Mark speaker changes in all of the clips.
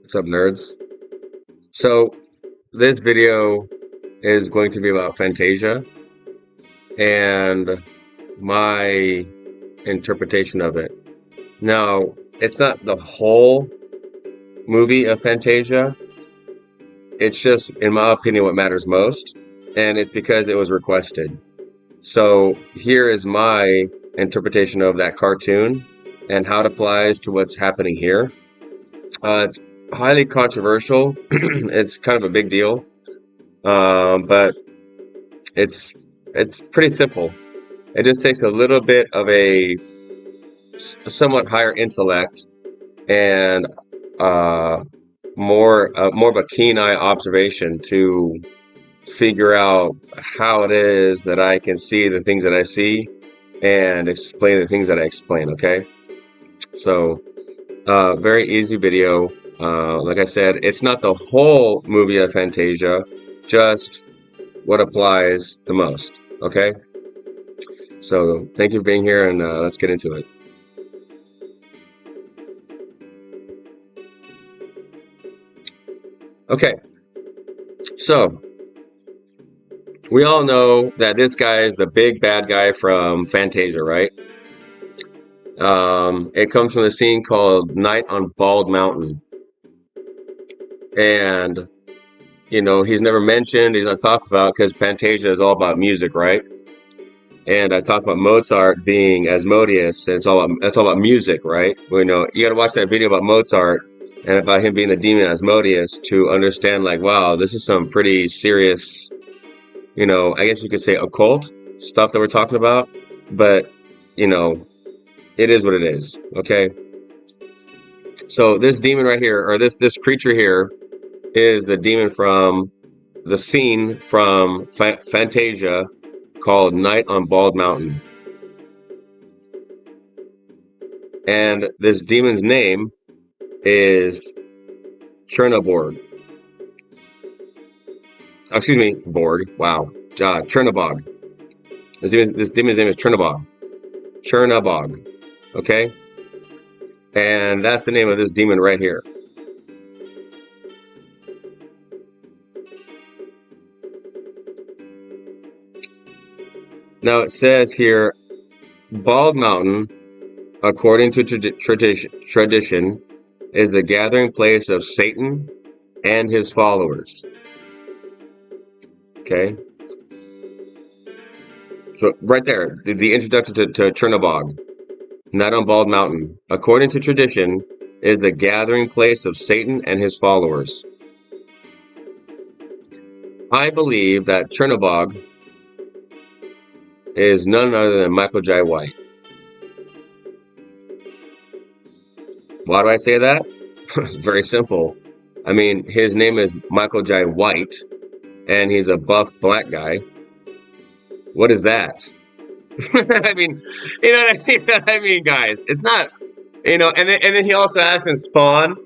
Speaker 1: What's up, nerds? So, this video is going to be about Fantasia and my interpretation of it. Now, it's not the whole movie of Fantasia, it's just, in my opinion, what matters most, and it's because it was requested. So, here is my interpretation of that cartoon and how it applies to what's happening here. It's highly controversial, it's kind of a big deal. But it's pretty simple. It just takes a little bit of a somewhat higher intellect and more of a keen eye observation to figure out how it is that I can see the things that I see and explain the things that I explain. Okay, so very easy video. Like I said, it's not the whole movie of Fantasia, just what applies the most. Okay, so thank you for being here, and let's get into it. Okay, so we all know that this guy is the big bad guy from Fantasia, right? It comes from the scene called Night on Bald Mountain, and he's never mentioned, he's not talked about because Fantasia is all about music, right? And I talked about Mozart being Asmodeus, and that's all about music, right? You got to watch that video about Mozart and about him being the demon Asmodeus to understand, like, wow, this is some pretty serious, I guess you could say occult stuff that we're talking about. But it is what it is. Okay. So this demon right here, or this creature here, is the demon from the scene from Fantasia called Night on Bald Mountain. And this demon's name is Chernoborg. Oh, excuse me, Borg. Wow. Chernobog. This demon's name is Chernobog. Chernobog. Okay? And that's the name of this demon right here. Now it says here, Bald Mountain, according to tradition, is the gathering place of Satan and his followers. Okay? So right there, the introduction to Chernobog, Night on Bald Mountain, according to tradition, is the gathering place of Satan and his followers. I believe that Chernobog is none other than Michael Jai White. Why do I say that? It's very simple. I mean, his name is Michael Jai White, and he's a buff black guy. What is that? I mean, you know what I mean, guys? It's not, and then he also acts in Spawn.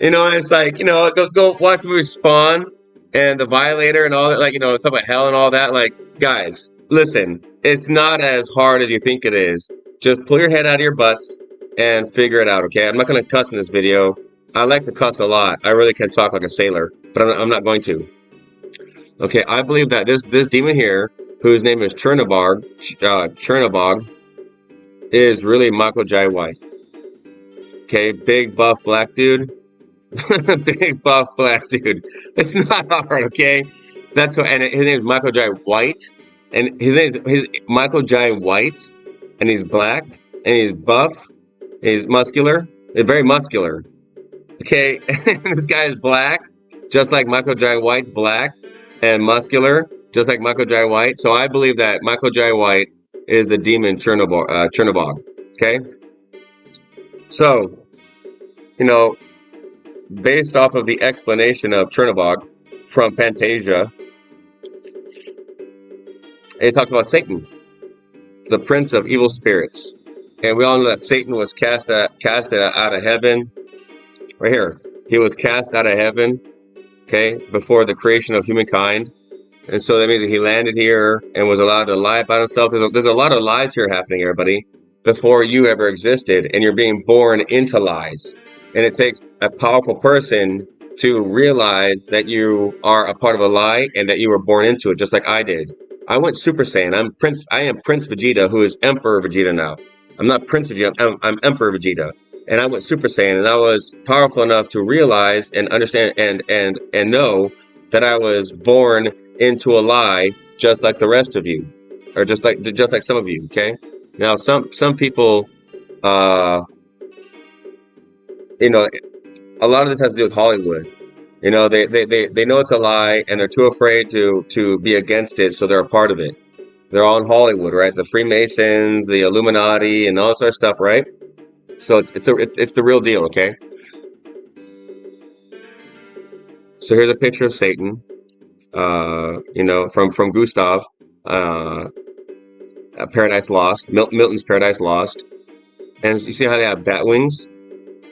Speaker 1: And it's like, go watch the movie Spawn and the Violator and all that, like, talk about hell and all that. Like, guys, listen, it's not as hard as you think it is. Just pull your head out of your butts and figure it out, okay? I'm not going to cuss in this video. I like to cuss a lot. I really can talk like a sailor, but I'm not going to. Okay, I believe that this demon here, whose name is Chernobog, is really Michael Jai White. Okay, big buff black dude. Big buff black dude. It's not hard, okay? That's what, and his name is Michael Jai White, and his name is Michael Jai White, and he's black, and he's buff, and he's muscular, he's very muscular. Okay, this guy is black, just like Michael Jai White's black and muscular, just like Michael Jai White. So I believe that Michael Jai White is the demon Chernobog. Okay, so based off of the explanation of Chernobog from Fantasia, it talks about Satan, the prince of evil spirits. And we all know that Satan was cast out of heaven. Right here. He was cast out of heaven, okay, before the creation of humankind. And so that means that he landed here and was allowed to lie about himself. There's a lot of lies here happening, everybody, before you ever existed. And you're being born into lies. And it takes a powerful person to realize that you are a part of a lie and that you were born into it, just like I did. I went Super Saiyan. I am Prince Vegeta, who is Emperor Vegeta now. I'm not Prince Vegeta. I'm Emperor Vegeta. And I went Super Saiyan, and I was powerful enough to realize and understand and know that I was born into a lie, just like the rest of you, or just like some of you. Okay. Now, some people, uh, you know, a lot of this has to do with Hollywood. They know it's a lie and they're too afraid to be against it, so they're a part of it. They're all in Hollywood, right? The Freemasons, the Illuminati, and all that sort of stuff, right? So it's the real deal, okay? So here's a picture of Satan, from Gustav, uh, Paradise Lost, Milton's Paradise Lost, and you see how they have bat wings,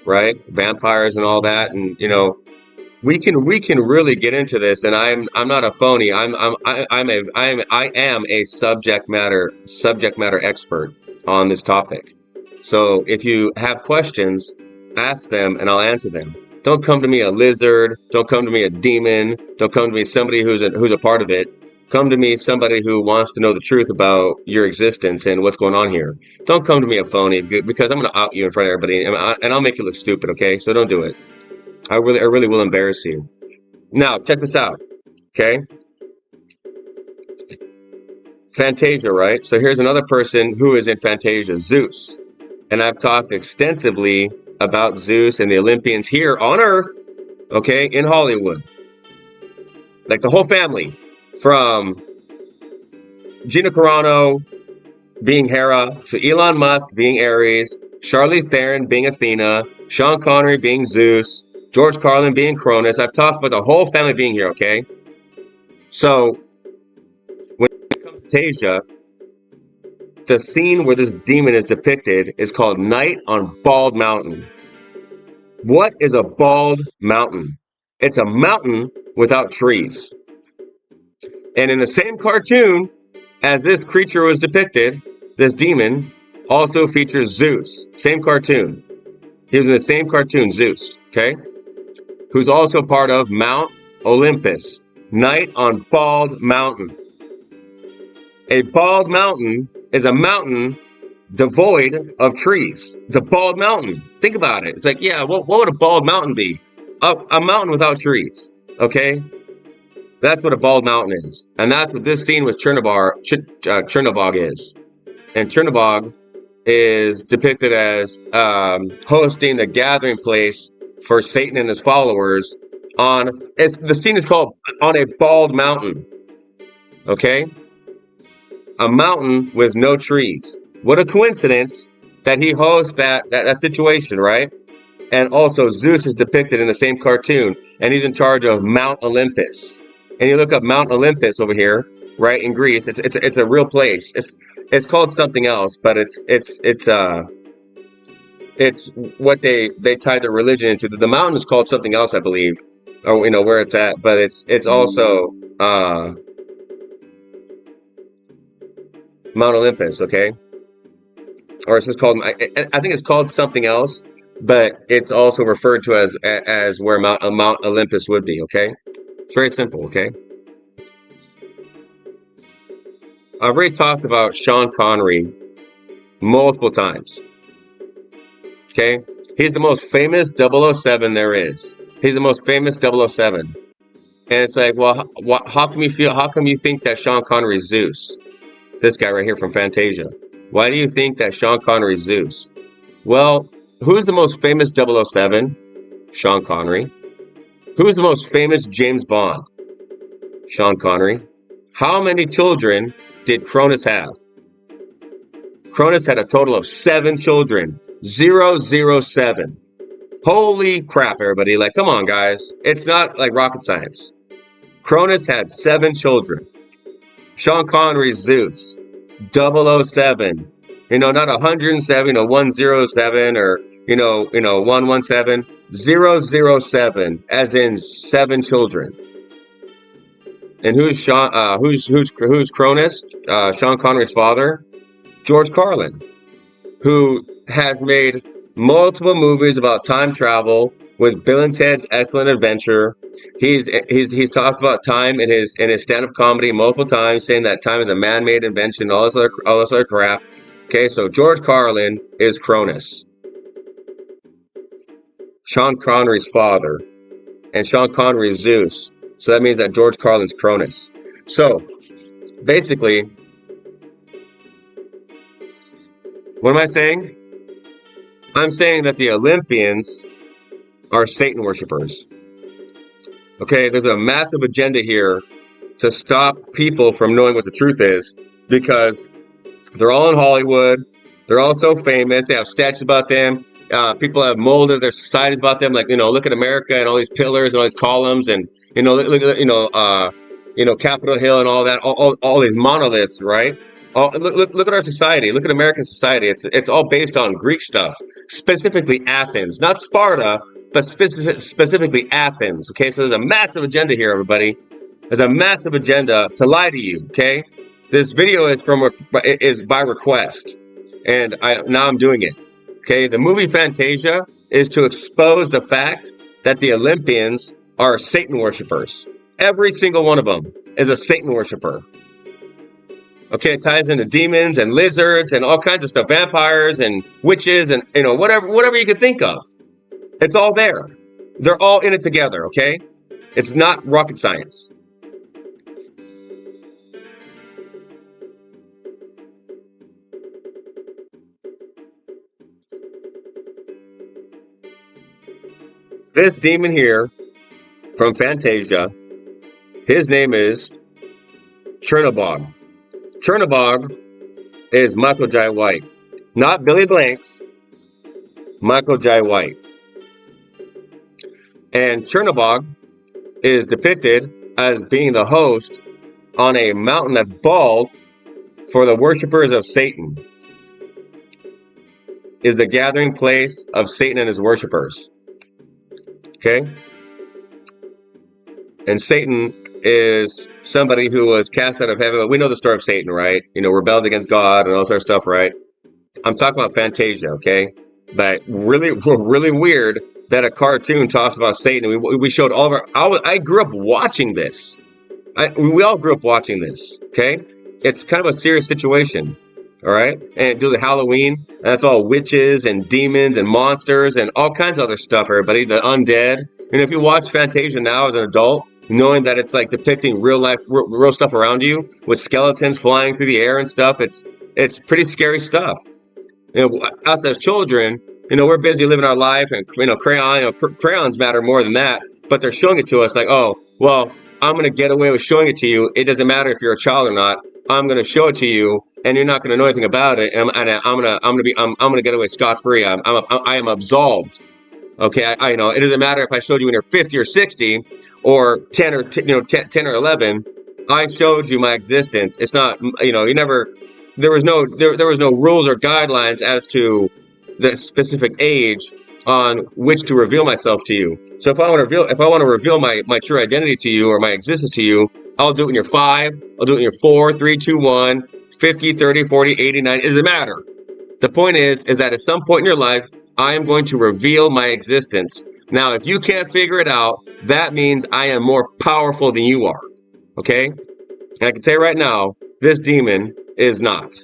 Speaker 1: right? Vampires and all that, and we can really get into this, and I'm not a phony. I am a subject matter expert on this topic. So if you have questions, ask them and I'll answer them. Don't come to me a lizard. Don't come to me a demon. Don't come to me somebody who's a part of it. Come to me somebody who wants to know the truth about your existence and what's going on here. Don't come to me a phony, because I'm going to out you in front of everybody, and I'll make you look stupid. Okay, so don't do it. I really will embarrass you. Now, check this out. Okay. Fantasia, right? So here's another person who is in Fantasia, Zeus. And I've talked extensively about Zeus and the Olympians here on Earth, okay, in Hollywood. Like the whole family, from Gina Carano being Hera, to Elon Musk being Ares, Charlize Theron being Athena, Sean Connery being Zeus, George Carlin being Cronus. I've talked about the whole family being here, okay? So when it comes to Fantasia, the scene where this demon is depicted is called Night on Bald Mountain. What is a bald mountain? It's a mountain without trees. And in the same cartoon as this creature was depicted, this demon also features Zeus. Same cartoon. He was in the same cartoon, Zeus, okay? Who's also part of Mount Olympus. Night on Bald Mountain. A bald mountain is a mountain devoid of trees. It's a bald mountain. Think about it. It's like, yeah, what would a bald mountain be? A mountain without trees. Okay? That's what a bald mountain is. And that's what this scene with Chernobog is. And Chernobog is depicted as hosting a gathering place for Satan and his followers the scene is called On a Bald Mountain. Okay? A mountain with no trees. What a coincidence that he hosts that situation, right? And also Zeus is depicted in the same cartoon, and he's in charge of Mount Olympus. And you look up Mount Olympus over here, right, in Greece. It's a real place. It's called something else, but it's what they tie their religion into. The mountain is called something else, I believe, or where it's at. But it's also Mount Olympus, okay? Or it's just called. I think it's called something else, but it's also referred to as where Mount Olympus would be. Okay, it's very simple. Okay, I've already talked about Sean Connery multiple times. Okay, he's the most famous 007 there is. He's the most famous 007. And it's like, well, how come you think that Sean Connery is Zeus? This guy right here from Fantasia. Why do you think that Sean Connery is Zeus? Well, who's the most famous 007? Sean Connery. Who's the most famous James Bond? Sean Connery. How many children did Cronus have? Cronus had a total of 7 children. 007. Holy crap, everybody. Like, come on, guys. It's not like rocket science. Cronus had 7 children. Sean Connery's Zeus. 007. Not 107, 107, or 117. 007, as in 7 children. And who's Cronus? Sean Connery's father? George Carlin, who has made multiple movies about time travel with Bill and Ted's Excellent Adventure. He's talked about time in his stand-up comedy multiple times, saying that time is a man-made invention, all this other crap. Okay, so George Carlin is Cronus, Sean Connery's father, and Sean Connery is Zeus. So that means that George Carlin's Cronus. So basically, what am I saying? I'm saying that the Olympians are Satan worshippers. Okay, there's a massive agenda here to stop people from knowing what the truth is, because they're all in Hollywood. They're all so famous. They have statues about them. People have molded their societies about them. Like, look at America and all these pillars and all these columns, and look at Capitol Hill and all that. All these monoliths, right? Look at our society. Look at American society. It's all based on Greek stuff, specifically Athens, not Sparta, but specifically Athens. Okay, so there's a massive agenda here, everybody. There's a massive agenda to lie to you. Okay, this video is by request, and now I'm doing it. Okay, the movie Fantasia is to expose the fact that the Olympians are Satan worshippers. Every single one of them is a Satan worshiper. Okay, it ties into demons and lizards and all kinds of stuff, vampires and witches and whatever you can think of. It's all there. They're all in it together. Okay, it's not rocket science. This demon here from Fantasia, his name is Chernobog. Chernobog is Michael Jai White. Not Billy Blanks, Michael Jai White. And Chernobog is depicted as being the host on a mountain that's bald for the worshippers of Satan. Is the gathering place of Satan and his worshippers. Okay? And Satan is somebody who was cast out of heaven. We know the story of Satan, right? Rebelled against God and all that stuff, right? I'm talking about Fantasia, okay? But really weird that a cartoon talks about Satan. We showed all of our... I grew up watching this. We all grew up watching this, okay? It's kind of a serious situation, all right? And do the Halloween, and that's all witches and demons and monsters and all kinds of other stuff, everybody. The undead. And if you watch Fantasia now as an adult, knowing that it's like depicting real life, real stuff around you with skeletons flying through the air and stuff, it's pretty scary stuff. Us as children, we're busy living our life, and crayons matter more than that. But they're showing it to us like, oh, well, I'm going to get away with showing it to you. It doesn't matter if you're a child or not. I'm going to show it to you, and you're not going to know anything about it. And I'm going to get away scot free. I am absolved. Okay, I know it doesn't matter if I showed you when you're 50 or 60 or 10 or 10 or 11. I showed you my existence. It's not, you never. There was no rules or guidelines as to the specific age on which to reveal myself to you. So if I want to reveal my true identity to you or my existence to you, I'll do it when you're 5. I'll do it when you're 4, 3, 2, 1, 50, 30, 40, 80, 90. It doesn't matter. The point is that at some point in your life, I am going to reveal my existence. Now, if you can't figure it out, that means I am more powerful than you are. Okay? And I can tell you right now, this demon is not.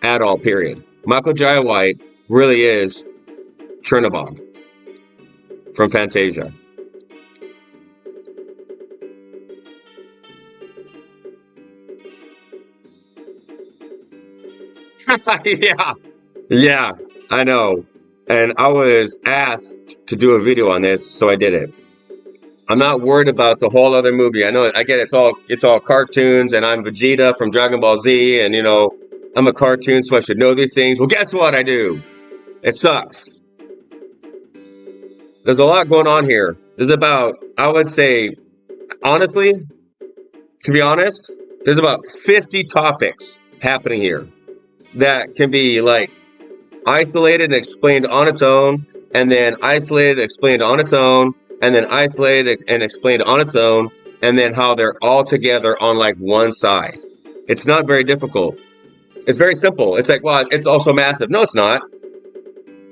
Speaker 1: At all, period. Michael Jai White really is Chernobog from Fantasia. Yeah, I know. And I was asked to do a video on this, so I did it. I'm not worried about the whole other movie. I know, I get it's all cartoons, and I'm Vegeta from Dragon Ball Z, and I'm a cartoon, so I should know these things. Well, guess what I do? It sucks. There's a lot going on here. There's about, I would say, honestly, to be honest, there's about 50 topics happening here that can be like isolated and explained on its own, and then isolated, explained on its own, and then isolated and explained on its own, and then how they're all together on like one side. It's not very difficult. It's very simple. It's like, well, it's also massive. No, it's not.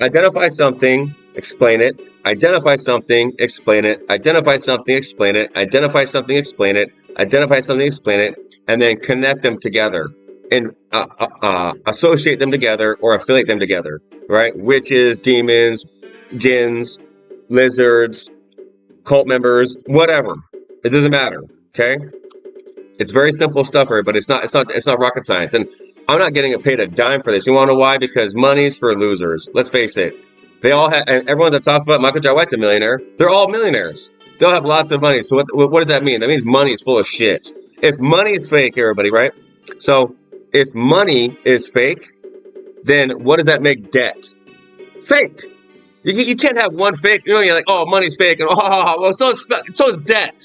Speaker 1: identify something, explain it, identify something, explain it, identify something, explain it, identify something, explain it, identify something, explain it, and then connect them together and associate them together or affiliate them together, right? Witches, demons, jinns, lizards, cult members, whatever. It doesn't matter. Okay. It's very simple stuff, but it's not rocket science. And I'm not getting paid a dime for this. You want to know why? Because money's for losers. Let's face it. They all have, and everyone's that talked about Michael J. White's a millionaire. They're all millionaires. They'll have lots of money. So what does that mean? That means money is full of shit. If money is fake, everybody, right? So if money is fake, then what does that make debt? Fake. You can't have one fake. You know, you're like, oh, money's fake, and well, so is debt.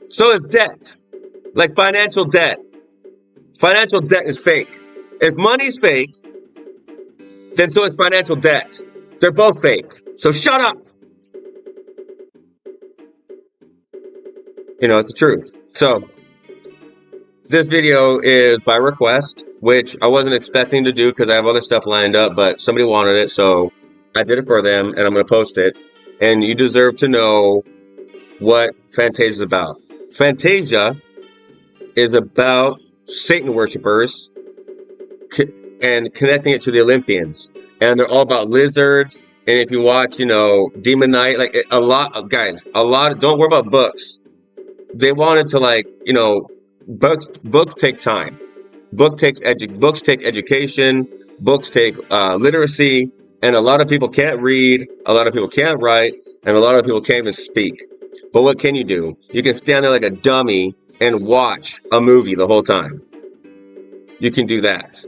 Speaker 1: So is debt. Like financial debt. Financial debt is fake. If money's fake, then so is financial debt. They're both fake. So shut up. You know, it's the truth. So this video is by request, which I wasn't expecting to do because I have other stuff lined up, but somebody wanted it, so I did it for them, and I'm going to post it. And you deserve to know what Fantasia is about. Fantasia is about Satan worshipers and connecting it to the Olympians. And they're all about lizards. And if you watch, you know, Demon Knight, like a lot of guys, don't worry about books. They wanted to, like, you know, books take time. Books take education. Books take literacy. And a lot of people can't read. A lot of people can't write. And a lot of people can't even speak. But what can you do? You can stand there like a dummy and watch a movie the whole time. You can do that.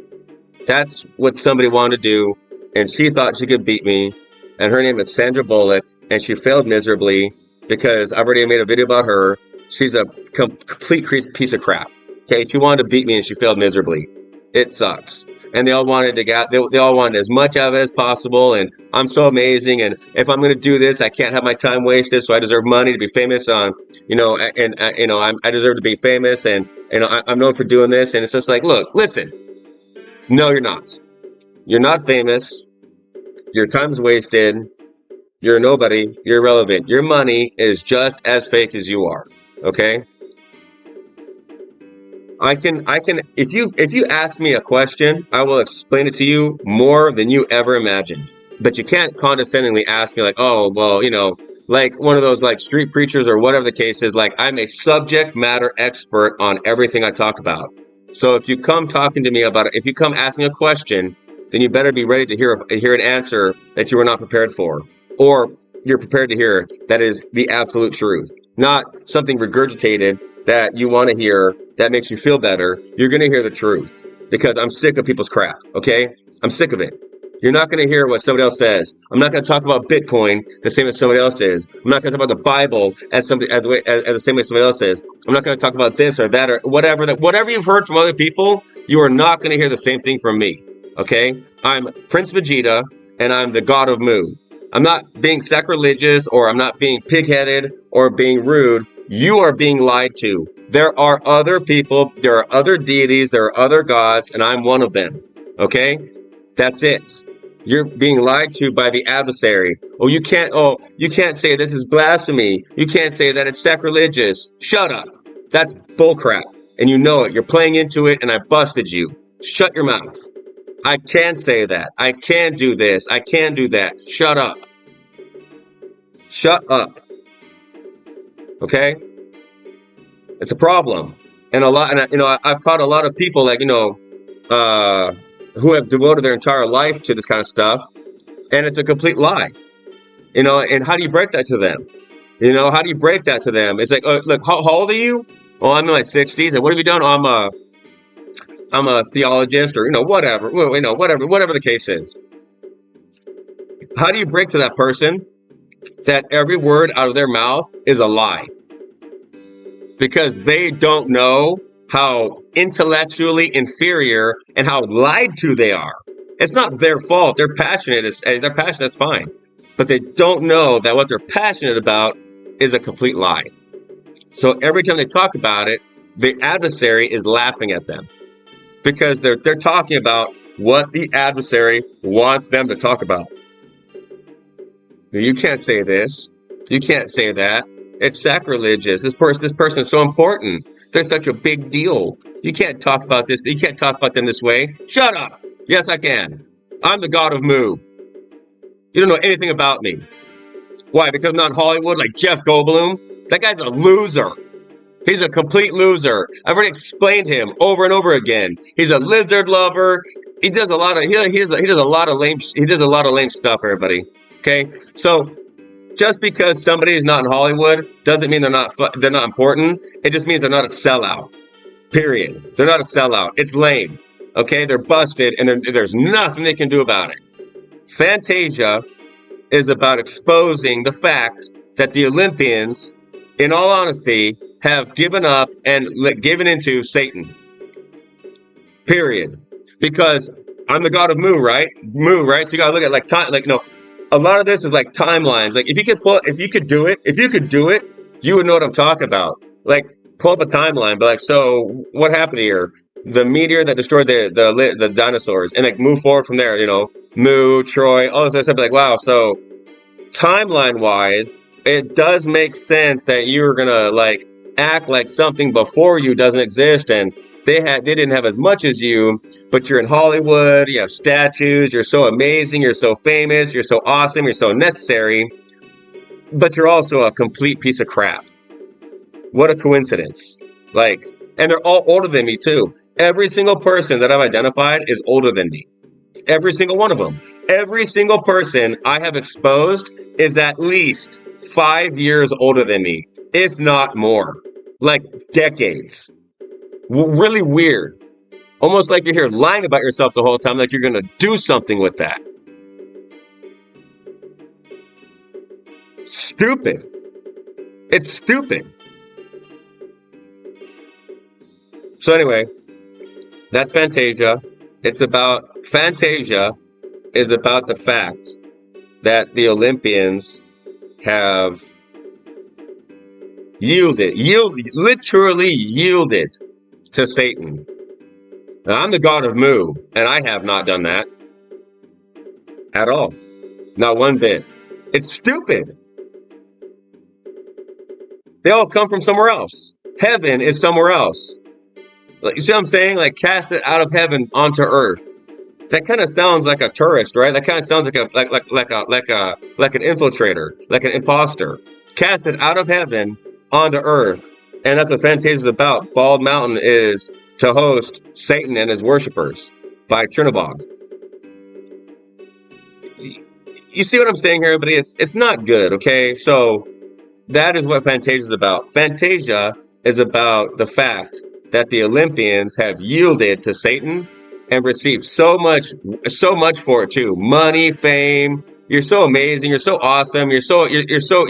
Speaker 1: That's what somebody wanted to do, and she thought she could beat me, and her name is Sandra Bullock, and she failed miserably because I've already made a video about her. She's a complete piece of crap. Okay, she wanted to beat me, and she failed miserably. It sucks. And they all wanted they all wanted as much of it as possible, and I'm so amazing, and if I'm going to do this, I can't have my time wasted, so I deserve money to be famous on, you know, and you know, I deserve to be famous, and you know, I'm known for doing this, and it's just like, look, listen, no, you're not. You're not famous. Your time's wasted. You're nobody. You're irrelevant. Your money is just as fake as you are. Okay? I can if you ask me a question, I will explain it to you more than you ever imagined. But you can't condescendingly ask me like, "Oh, well, you know, like one of those like street preachers or whatever the case is, like I'm a subject matter expert on everything I talk about." So if you come talking to me about it, if you come asking a question, then you better be ready to hear an answer that you were not prepared for, or you're prepared to hear that is the absolute truth, not something regurgitated that you want to hear that makes you feel better. You're going to hear the truth because I'm sick of people's crap. Okay, I'm sick of it. You're not going to hear what somebody else says. I'm not going to talk about Bitcoin the same as somebody else is. I'm not going to talk about the Bible as the same way somebody else is. I'm not going to talk about this or that or whatever you've heard from other people. You are not going to hear the same thing from me. Okay, I'm Prince Vegeta and I'm the God of Mu. I'm not being sacrilegious or I'm not being pig-headed or being rude. You are being lied to. There are other people, there are other deities, there are other gods, and I'm one of them. Okay? That's it. You're being lied to by the adversary. You can't say this is blasphemy. You can't say that it's sacrilegious. Shut up. That's bullcrap. And you know it. You're playing into it, and I busted you. Shut your mouth. I can say that. I can do this. I can do that. Shut up. Shut up. Okay? It's a problem. And I've caught a lot of people like, who have devoted their entire life to this kind of stuff, and it's a complete lie. And how do you break that to them? How do you break that to them? It's like, look, how old are you? Oh, I'm in my 60s, and what have you done? Oh, I'm a theologist, or whatever. Whatever the case is. How do you break to that person that every word out of their mouth is a lie? Because they don't know how intellectually inferior and how lied to they are. It's not their fault. They're passionate. They're passionate. That's fine. But they don't know that what they're passionate about is a complete lie. So every time they talk about it, the adversary is laughing at them because they're talking about what the adversary wants them to talk about. You can't say this. You can't say that. It's sacrilegious. This person is so important. They're such a big deal. You can't talk about this. You can't talk about them this way. Shut up. Yes, I can. I'm the god of Moo. You don't know anything about me. Why? Because I'm not in Hollywood like Jeff Goldblum? That guy's a loser. He's a complete loser. I've already explained him over and over again. He's a lizard lover. He does a lot of he does a lot of lame stuff. Everybody, okay? So just because somebody is not in Hollywood doesn't mean they're not important. It just means they're not a sellout. Period. They're not a sellout. It's lame. Okay, they're busted, and there's nothing they can do about it. Fantasia is about exposing the fact that the Olympians, in all honesty, have given up and given into Satan. Period. Because I'm the god of Moo, right? Moo, right? So you gotta look at like time, like no. A lot of this is like timelines. Like if you could do it, you would know what I'm talking about. Like pull up a timeline, but like, so what happened here? The meteor that destroyed the dinosaurs, and like move forward from there. You know, Moo, Troy, all this other stuff. Like wow, so timeline wise, it does make sense that you're gonna like act like something before you doesn't exist, and they didn't have as much as you, but you're in Hollywood, you have statues, you're so amazing, you're so famous, you're so awesome, you're so necessary, but you're also a complete piece of crap. What a coincidence. Like, and they're all older than me too. Every single person that I've identified is older than me. Every single one of them. Every single person I have exposed is at least 5 years older than me, if not more. Like decades. Really weird. Almost like you're here lying about yourself the whole time, like you're going to do something with that. Stupid. It's stupid. So anyway, that's Fantasia. Fantasia is about the fact that the Olympians have literally yielded to Satan. Now, I'm the god of Moo, and I have not done that at all. Not one bit. It's stupid. They all come from somewhere else. Heaven is somewhere else. Like, you see what I'm saying? Like cast it out of heaven onto earth. That kind of sounds like a tourist, right? That kind of sounds like an infiltrator, like an imposter. Cast it out of heaven onto earth, and that's what Fantasia is about. Bald Mountain is to host Satan and his worshippers by Trinabog. You see what I'm saying here, everybody? It's not good, okay? So that is what Fantasia is about. Fantasia is about the fact that the Olympians have yielded to Satan and received so much for it too. Money, fame. You're so amazing. You're so awesome. You're so here. You're so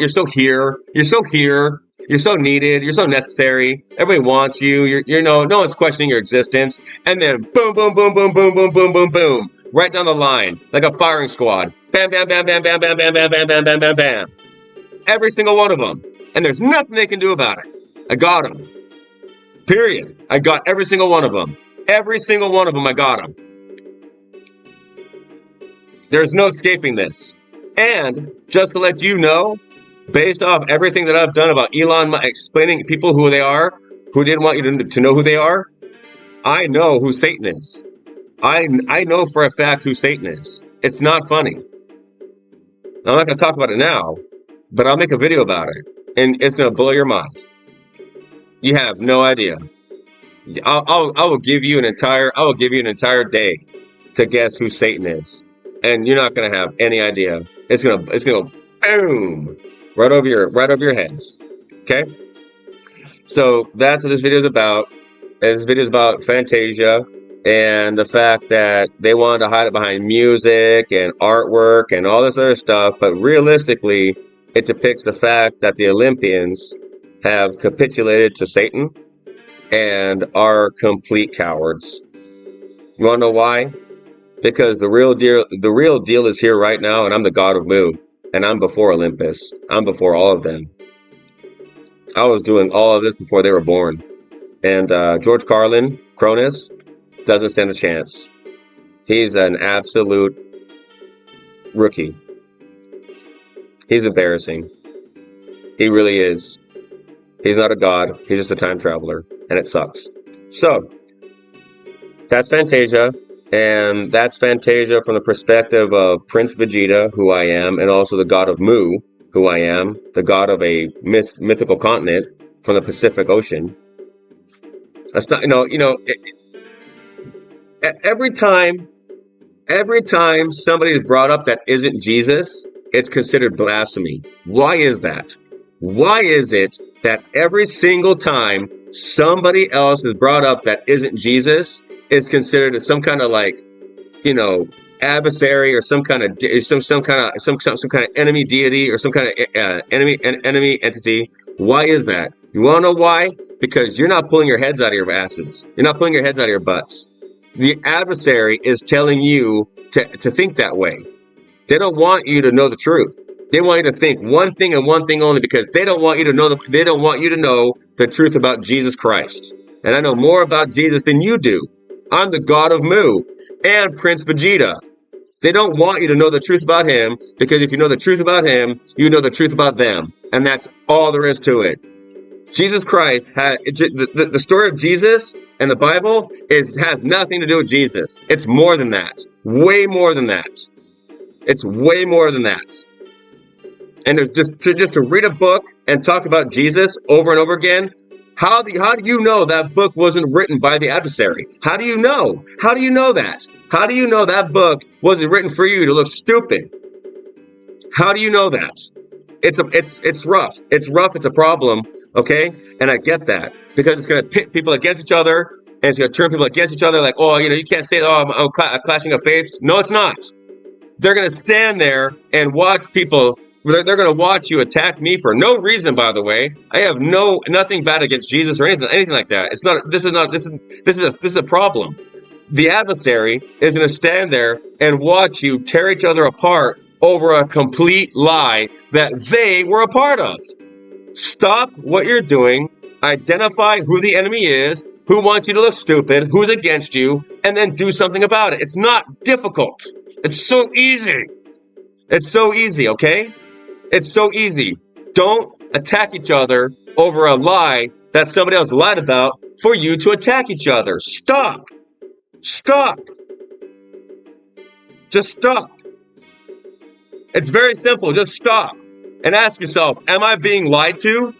Speaker 1: here. You're so needed. You're so necessary. Everybody wants you. No one's questioning your existence. And then boom, boom, boom, boom, boom, boom, boom, boom, boom, right down the line like a firing squad. Bam, bam, bam, bam, bam, bam, bam, bam, bam, bam, bam, bam, bam. Every single one of them. And there's nothing they can do about it. I got them. Period. I got every single one of them. Every single one of them, I got them. There's no escaping this. And just to let you know, based off everything that I've done about Elon Musk explaining people who they are, who didn't want you to know who they are, I know who Satan is. I know for a fact who Satan is. It's not funny. I'm not going to talk about it now, but I'll make a video about it, and it's going to blow your mind. You have no idea. I will give you an entire day to guess who Satan is, and you're not going to have any idea. It's going to boom right over your heads. Okay? So that's what this video is about. This video is about Fantasia and the fact that they wanted to hide it behind music and artwork and all this other stuff, but realistically, it depicts the fact that the Olympians have capitulated to Satan and are complete cowards. You want to know why? Because the real deal is here right now, and I'm the god of Moo, and I'm before Olympus. I'm before all of them. I was doing all of this before they were born. And George Carlin, Cronus, doesn't stand a chance. He's an absolute rookie. He's embarrassing. He really is. He's not a god. He's just a time traveler, and it sucks. So, that's Fantasia, and that's Fantasia from the perspective of Prince Vegeta, who I am, and also the god of Mu, who I am, the god of a mythical continent from the Pacific Ocean. That's not, every time somebody is brought up that isn't Jesus, it's considered blasphemy. Why is that? Why is it that every single time somebody else is brought up that isn't Jesus is considered some kind of adversary, or some kind of enemy deity, or some kind of enemy entity? Why is that? You want to know why? Because you're not pulling your heads out of your asses. You're not pulling your heads out of your butts. The adversary is telling you to think that way. They don't want you to know the truth. They want you to think one thing and one thing only, because they don't want you to know the truth about Jesus Christ. And I know more about Jesus than you do. I'm the god of Mu and Prince Vegeta. They don't want you to know the truth about him, because if you know the truth about him, you know the truth about them. And that's all there is to it. Jesus Christ the story of Jesus and the Bible has nothing to do with Jesus. It's more than that. Way more than that. It's way more than that. And there's just to read a book and talk about Jesus over and over again. How do you know that book wasn't written by the adversary? How do you know? How do you know that? How do you know that book wasn't written for you to look stupid? How do you know that? It's rough. It's rough. It's a problem. Okay. And I get that, because it's going to pit people against each other, and it's going to turn people against each other. Like, oh, you can't say, oh, I'm clashing of faiths. No, it's not. They're going to stand there and watch people. They're going to watch you attack me for no reason, by the way. I have nothing bad against Jesus or anything like that. This is a problem. The adversary is going to stand there and watch you tear each other apart over a complete lie that they were a part of. Stop what you're doing. Identify who the enemy is, who wants you to look stupid, who's against you, and then do something about it. It's not difficult. It's so easy. It's so easy, okay? It's so easy. Don't attack each other over a lie that somebody else lied about for you to attack each other. Stop. Stop. Just stop. It's very simple. Just stop and ask yourself, am I being lied to?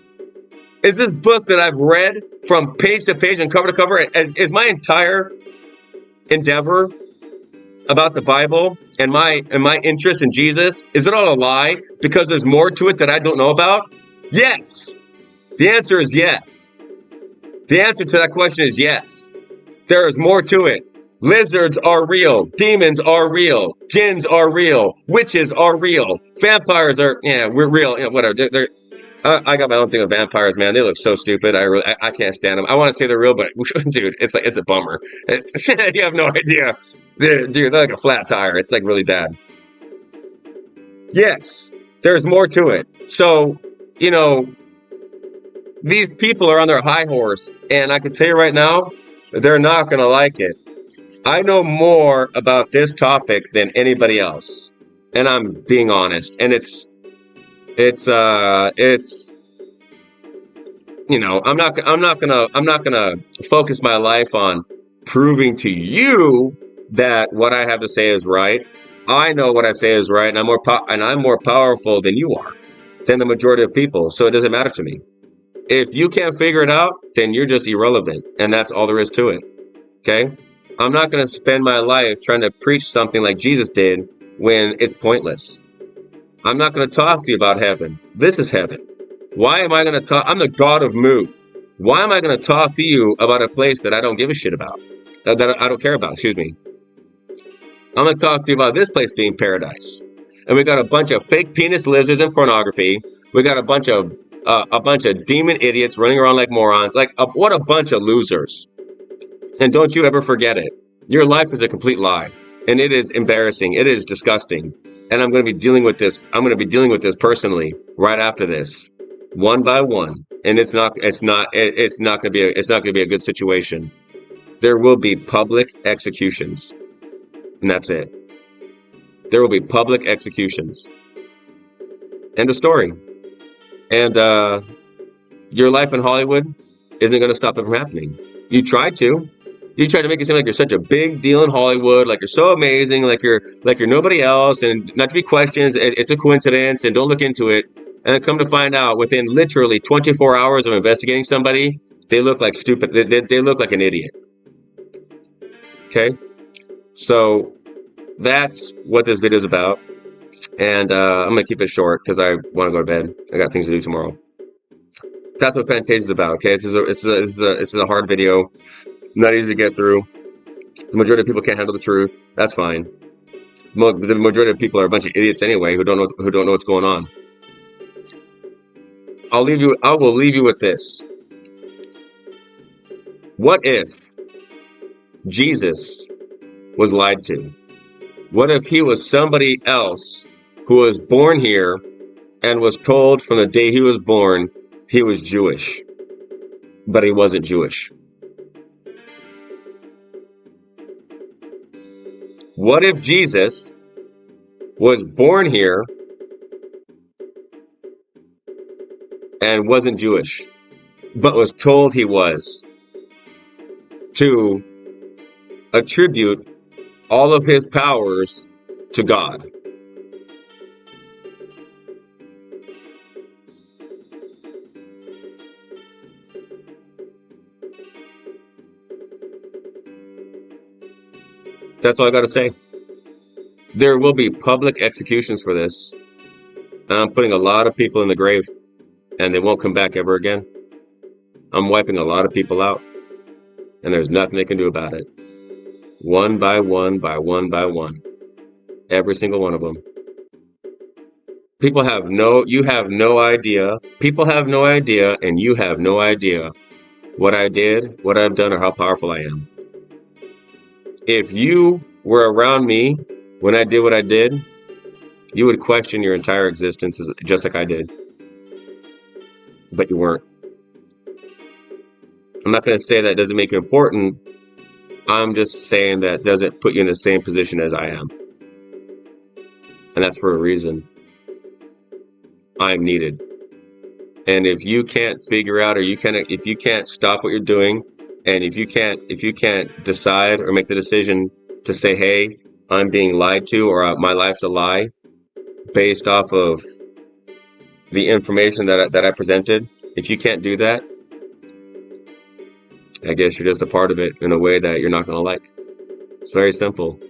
Speaker 1: Is this book that I've read from page to page and cover to cover, is my entire endeavor about the Bible and my interest in Jesus, is it all a lie because there's more to it that I don't know about? Yes. The answer is yes. The answer to that question is yes. There is more to it. Lizards are real. Demons are real. Jinns are real. Witches are real. Vampires are, we're real. Whatever. I got my own thing with vampires, man. They look so stupid. I can't stand them. I want to say they're real, but dude, it's a bummer. You have no idea. Dude, they're like a flat tire. It's like really bad. Yes, there's more to it. So, these people are on their high horse, and I can tell you right now, they're not going to like it. I know more about this topic than anybody else, and I'm being honest. And I'm not gonna focus my life on proving to you that what I have to say is right. I know what I say is right, and I'm more powerful than you are, than the majority of people. So it doesn't matter to me. If you can't figure it out, then you're just irrelevant, and that's all there is to it. Okay? I'm not going to spend my life trying to preach something like Jesus did when it's pointless. I'm not going to talk to you about heaven. This is heaven. Why am I going to talk? I'm the God of Mu. Why am I going to talk to you about a place that I don't give a shit about? That I don't care about, excuse me. I'm going to talk to you about this place being paradise. And we got a bunch of fake penis lizards and pornography. We got a bunch of demon idiots running around like morons. What a bunch of losers. And don't you ever forget it. Your life is a complete lie. And it is embarrassing. It is disgusting. And I'm going to be dealing with this. I'm going to be dealing with this personally right after this, one by one. And it's not going to be a good situation. There will be public executions. And that's it. There will be public executions. End of story. And your life in Hollywood isn't going to stop it from happening. You try to. You try to make it seem like you're such a big deal in Hollywood, like you're so amazing, like you're nobody else, and not to be questioned. It's a coincidence, and don't look into it. And then come to find out, within literally 24 hours of investigating somebody, they look like stupid. They look like an idiot. Okay, so that's what this video is about, and I'm gonna keep it short because I want to go to bed. I got things to do tomorrow. That's what Fantasia is about. Okay, this is a hard video, not easy to get through. The majority of people can't handle the truth. That's fine. The majority of people are a bunch of idiots anyway who don't know what's going on. I will leave you with this. What if Jesus was lied to? What if he was somebody else who was born here and was told from the day he was born he was Jewish, but he wasn't Jewish? What if Jesus was born here and wasn't Jewish, but was told he was, to attribute all of his powers to God? That's all I got to say. There will be public executions for this. I'm putting a lot of people in the grave, and they won't come back ever again. I'm wiping a lot of people out, and there's nothing they can do about it. One by one, by one by one. Every single one of them. You have no idea. People have no idea, and you have no idea what I did, what I've done, or how powerful I am. If you were around me when I did what I did, you would question your entire existence just like I did. But you weren't. I'm not going to say that doesn't make you important. I'm just saying that doesn't put you in the same position as I am. And that's for a reason. I'm needed. And if you can't figure out, or if you can't stop what you're doing, and if you can't decide or make the decision to say, hey, I'm being lied to, or my life's a lie, based off of the information that I presented, if you can't do that, I guess you're just a part of it in a way that you're not going to like. It's very simple.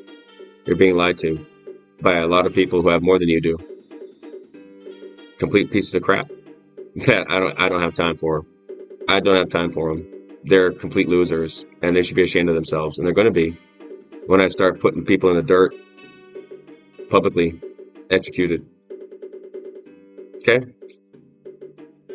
Speaker 1: You're being lied to by a lot of people who have more than you do. Complete pieces of crap that I don't have time for. I don't have time for them. They're complete losers, and they should be ashamed of themselves, and they're going to be when I start putting people in the dirt, publicly executed. Okay?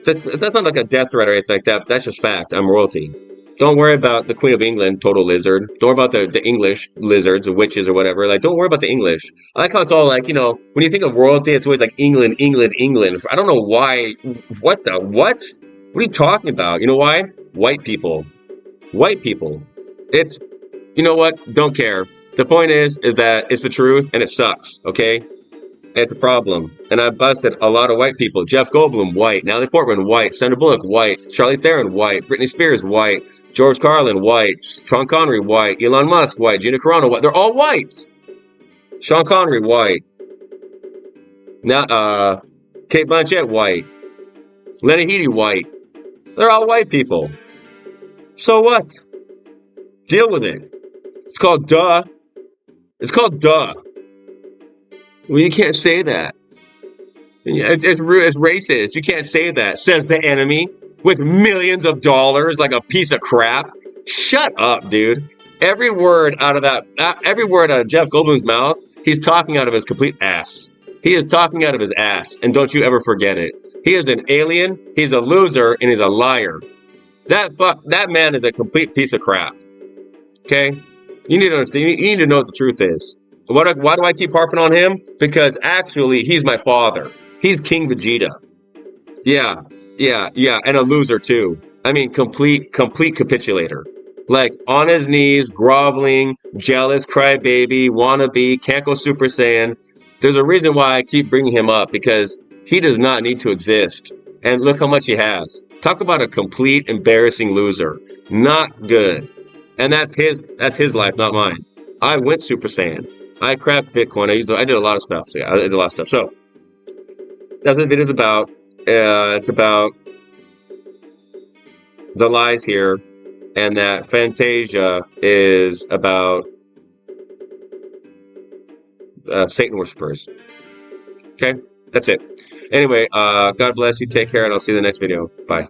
Speaker 1: That's not like a death threat or anything like that. But that's just fact. I'm royalty. Don't worry about the Queen of England, total lizard. Don't worry about the English lizards or witches or whatever. Like, don't worry about the English. I like how it's all like, when you think of royalty, it's always like England, England, England. I don't know why. What? What are you talking about? You know why? White people. White people. It's, you know what? Don't care. The point is that it's the truth and it sucks, okay? It's a problem. And I busted a lot of white people. Jeff Goldblum, white. Natalie Portman, white. Sandra Bullock, white. Charlize Theron, white. Britney Spears, white. George Carlin, white. Sean Connery, white. Elon Musk, white. Gina Carano, white. They're all whites. Sean Connery, white. Now, Kate Blanchett, white. Lenny Headey, white. They're all white people. So what? Deal with it. It's called duh. It's called duh. Well, you can't say that. It's racist. You can't say that, says the enemy with millions of dollars like a piece of crap. Shut up, dude. Every word out of Jeff Goldblum's mouth, he's talking out of his complete ass. He is talking out of his ass, and don't you ever forget it. He is an alien, he's a loser, and he's a liar. That man is a complete piece of crap. Okay? You need to understand. You need to know what the truth is. Why do I keep harping on him? Because actually, he's my father. He's King Vegeta. Yeah, and a loser too. I mean, complete capitulator. Like, on his knees, groveling, jealous, crybaby, wannabe, can't go Super Saiyan. There's a reason why I keep bringing him up, because He does not need to exist. And look how much he has. Talk about a complete embarrassing loser. Not good. And that's his life, not mine. I went Super Saiyan. I cracked Bitcoin. I did a lot of stuff. So yeah, I did a lot of stuff. So that's what the video is about. It's about the lies here, and that Fantasia is about Satan worshippers. Okay, that's it. Anyway, God bless you. Take care, and I'll see you in the next video. Bye.